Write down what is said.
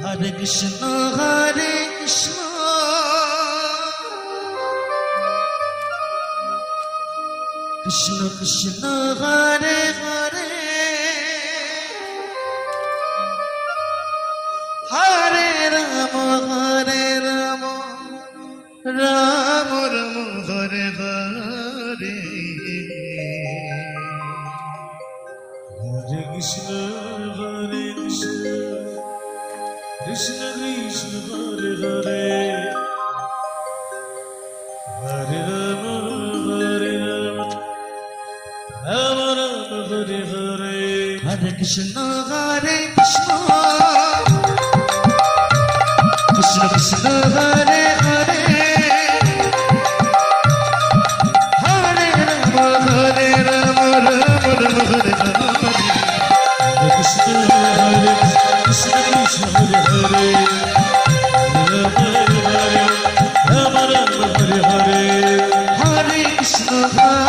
Hare Krishna Hare Krishna Krishna Krishna Hare Hare Hare Rama Hare Rama Rama Rama Hare Hare Hare Krishna Hare Krishna Krishna Krishna Hare Hare Hare Rama Hare Rama Rama Rama Hare Hare Hare Krishna Hare Krishna Krishna Krishna Hare Hare Hare Rama Hare Rama Rama Rama Hare Hare Hare Krishna Hare Krishna Krishna Hare Hare Hare Rama Hare Rama Rama Rama Hare Hare Hare Krishna Hare